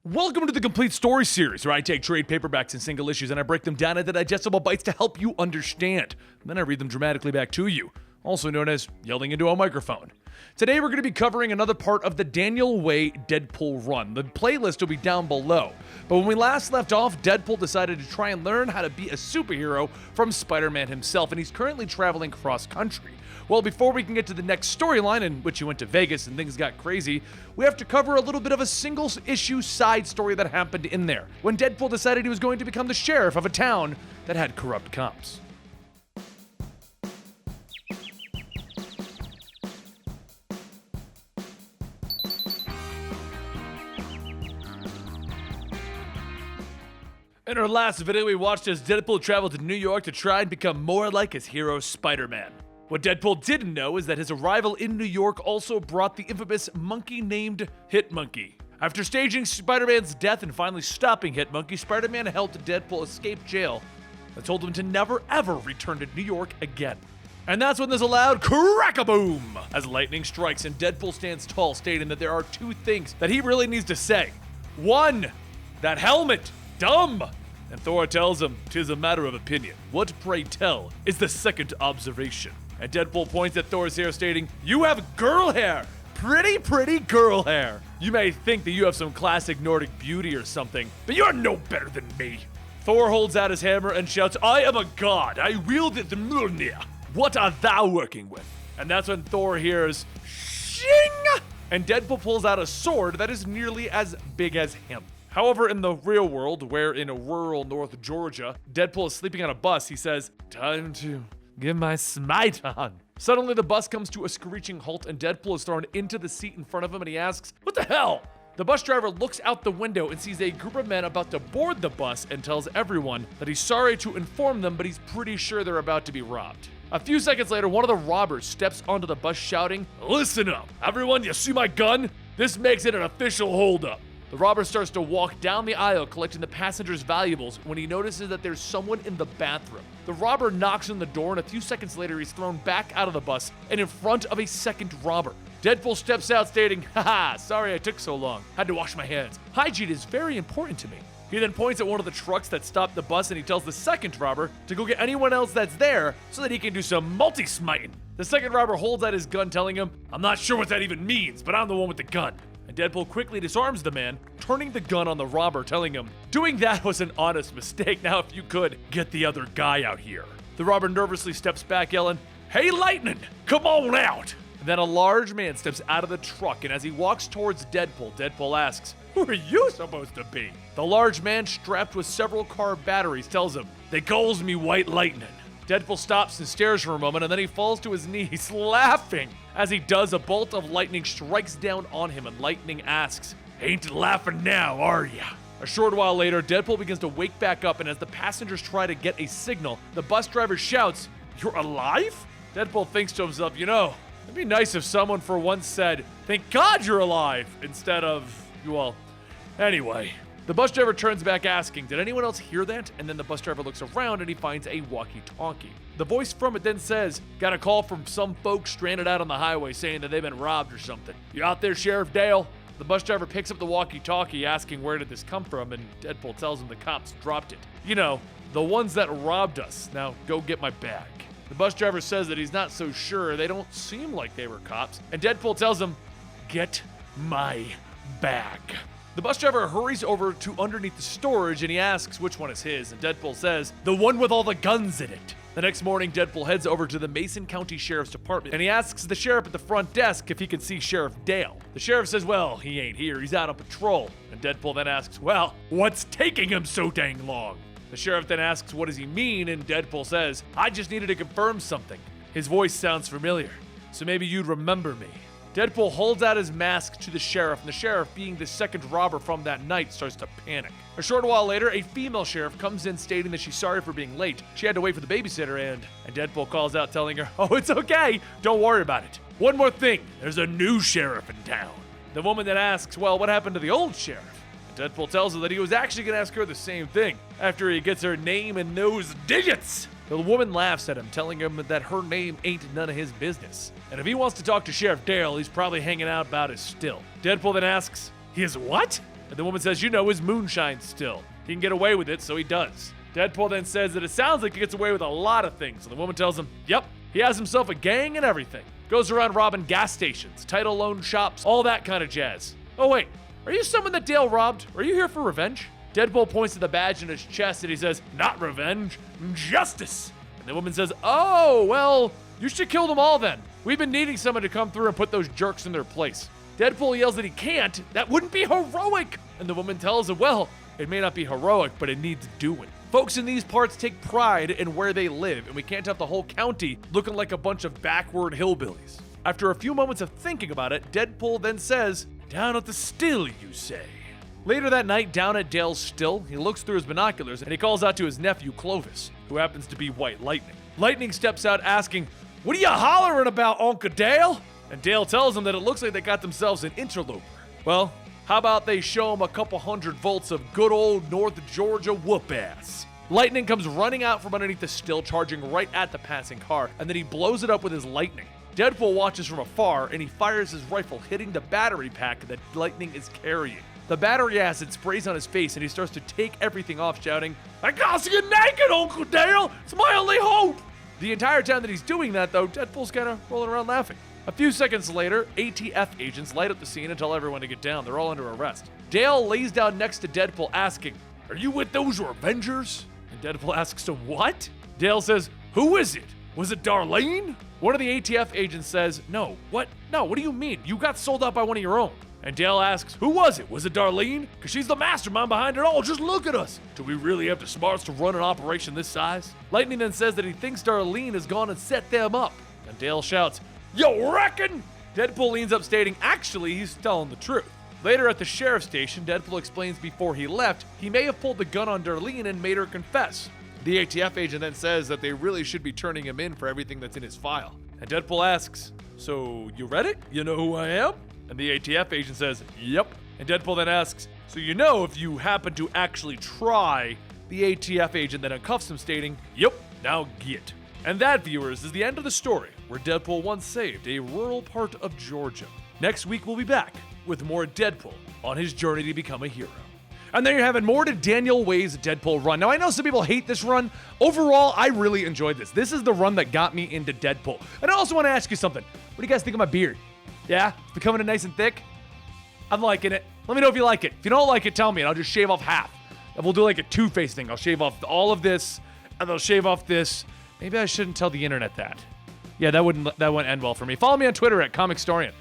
Welcome to the Complete Story series, where I take trade paperbacks and single issues and I break them down into digestible bites to help you understand. Then I read them dramatically back to you, also known as yelling into a microphone. Today we're going to be covering another part of the Daniel Way Deadpool run. The playlist will be down below. But when we last left off, Deadpool decided to try and learn how to be a superhero from Spider-Man himself, and he's currently traveling cross-country. Well, before we can get to the next storyline, in which he went to Vegas and things got crazy, we have to cover a little bit of a single-issue side story that happened in there, when Deadpool decided he was going to become the sheriff of a town that had corrupt cops. In our last video, we watched as Deadpool traveled to New York to try and become more like his hero, Spider-Man. What Deadpool didn't know is that his arrival in New York also brought the infamous monkey named Hit-Monkey. After staging Spider-Man's death and finally stopping Hit-Monkey, Spider-Man helped Deadpool escape jail and told him to never ever return to New York again. And that's when there's a loud crack-a-boom as lightning strikes and Deadpool stands tall, stating that there are two things that he really needs to say. One, that helmet, dumb! And Thor tells him, "'Tis a matter of opinion. What, pray tell, is the second observation?" And Deadpool points at Thor's hair, stating, "You have girl hair! Pretty girl hair! You may think that you have some classic Nordic beauty or something, but you're no better than me!" Thor holds out his hammer and shouts, "I am a god! I wield the Mjolnir! What art thou working with?" And that's when Thor hears, "Shing!" And Deadpool pulls out a sword that is nearly as big as him. However, in the real world, where in rural North Georgia, Deadpool is sleeping on a bus, he says, "Time to get my smite on." Suddenly, the bus comes to a screeching halt and Deadpool is thrown into the seat in front of him and he asks, "What the hell?" The bus driver looks out the window and sees a group of men about to board the bus and tells everyone that he's sorry to inform them, but he's pretty sure they're about to be robbed. A few seconds later, one of the robbers steps onto the bus shouting, "Listen up, everyone, you see my gun? This makes it an official holdup." The robber starts to walk down the aisle collecting the passengers' valuables when he notices that there's someone in the bathroom. The robber knocks on the door and a few seconds later he's thrown back out of the bus and in front of a second robber. Deadpool steps out stating, "Haha, sorry I took so long. Had to wash my hands. Hygiene is very important to me." He then points at one of the trucks that stopped the bus and he tells the second robber to go get anyone else that's there so that he can do some multi-smiting. The second robber holds out his gun telling him, "I'm not sure what that even means, but I'm the one with the gun." And Deadpool quickly disarms the man, turning the gun on the robber, telling him, "Doing that was an honest mistake. Now if you could, get the other guy out here." The robber nervously steps back, yelling, "Hey Lightning, come on out!" And then a large man steps out of the truck, and as he walks towards Deadpool, Deadpool asks, "Who are you supposed to be?" The large man, strapped with several car batteries, tells him, "They calls me White Lightning." Deadpool stops and stares for a moment, and then he falls to his knees, laughing. As he does, a bolt of lightning strikes down on him, and Lightning asks, "Ain't laughing now, are ya?" A short while later, Deadpool begins to wake back up, and as the passengers try to get a signal, the bus driver shouts, "You're alive?" Deadpool thinks to himself, it'd be nice if someone for once said, "Thank God you're alive," instead of, well, anyway. The bus driver turns back asking, "Did anyone else hear that?" And then the bus driver looks around and he finds a walkie-talkie. The voice from it then says, "Got a call from some folks stranded out on the highway saying that they've been robbed or something. You out there, Sheriff Dale?" The bus driver picks up the walkie-talkie asking where did this come from, and Deadpool tells him the cops dropped it. The ones that robbed us. Now go get my bag. The bus driver says that he's not so sure. They don't seem like they were cops. And Deadpool tells him, "Get my bag." The bus driver hurries over to underneath the storage and he asks which one is his, and Deadpool says, "The one with all the guns in it." The next morning, Deadpool heads over to the Mason County Sheriff's Department and he asks the sheriff at the front desk if he can see Sheriff Dale. The sheriff says, "Well, he ain't here, he's out on patrol." And Deadpool then asks, "Well, what's taking him so dang long?" The sheriff then asks, "What does he mean?" And Deadpool says, "I just needed to confirm something. His voice sounds familiar, so maybe you'd remember me." Deadpool holds out his mask to the sheriff, and the sheriff, being the second robber from that night, starts to panic. A short while later, a female sheriff comes in stating that she's sorry for being late. She had to wait for the babysitter, and Deadpool calls out telling her, "Oh, it's okay. Don't worry about it. One more thing. There's a new sheriff in town." The woman then asks, "Well, what happened to the old sheriff?" And Deadpool tells her that he was actually going to ask her the same thing after he gets her name and those digits. The woman laughs at him, telling him that her name ain't none of his business. And if he wants to talk to Sheriff Dale, he's probably hanging out about it still. Deadpool then asks, "His what?" And the woman says, you know, his moonshine still. He can get away with it, so he does. Deadpool then says that it sounds like he gets away with a lot of things. And the woman tells him, yep, he has himself a gang and everything. Goes around robbing gas stations, title loan shops, all that kind of jazz. Oh wait, are you someone that Dale robbed? Are you here for revenge? Deadpool points to the badge in his chest and he says, not revenge, justice. And the woman says, oh, well, you should kill them all then. We've been needing someone to come through and put those jerks in their place. Deadpool yells that he can't. That wouldn't be heroic. And the woman tells him, well, it may not be heroic, but it needs doing. Folks in these parts take pride in where they live, and we can't have the whole county looking like a bunch of backward hillbillies. After a few moments of thinking about it, Deadpool then says, down at the still, you say. Later that night, down at Dale's still, he looks through his binoculars and he calls out to his nephew Clovis, who happens to be White Lightning. Lightning steps out asking, what are you hollering about, Uncle Dale? And Dale tells him that it looks like they got themselves an interloper. Well, how about they show him a couple 100 volts of good old North Georgia whoop-ass? Lightning comes running out from underneath the still, charging right at the passing car, and then he blows it up with his lightning. Deadpool watches from afar, and he fires his rifle, hitting the battery pack that Lightning is carrying. The battery acid sprays on his face, and he starts to take everything off, shouting, I gotta see you naked, Uncle Dale! It's my only hope! The entire time that he's doing that, though, Deadpool's kind of rolling around laughing. A few seconds later, ATF agents light up the scene and tell everyone to get down. They're all under arrest. Dale lays down next to Deadpool, asking, are you with those Avengers? And Deadpool asks him, what? Dale says, who is it? Was it Darlene? One of the ATF agents says, no. What? No, what do you mean? You got sold out by one of your own. And Dale asks, who was it? Was it Darlene? Because she's the mastermind behind it all. Just look at us. Do we really have the smarts to run an operation this size? Lightning then says that he thinks Darlene has gone and set them up. And Dale shouts, you reckon? Deadpool leans up stating, actually, he's telling the truth. Later at the sheriff's station, Deadpool explains before he left, he may have pulled the gun on Darlene and made her confess. The ATF agent then says that they really should be turning him in for everything that's in his file. And Deadpool asks, so you read it? You know who I am? And the ATF agent says, yep. And Deadpool then asks, so you know if you happen to actually try? The ATF agent then uncuffs him stating, yep, now get. And that, viewers, is the end of the story, where Deadpool once saved a rural part of Georgia. Next week, we'll be back with more Deadpool on his journey to become a hero. And there you have it, more to Daniel Way's Deadpool run. Now, I know some people hate this run. Overall, I really enjoyed this. This is the run that got me into Deadpool. And I also want to ask you something. What do you guys think of my beard? Yeah? It's becoming nice and thick? I'm liking it. Let me know if you like it. If you don't like it, tell me, and I'll just shave off half. And we'll do like a two-face thing. I'll shave off all of this, and I'll shave off this. Maybe I shouldn't tell the internet that. Yeah, that wouldn't end well for me. Follow me on Twitter at Comicstorian.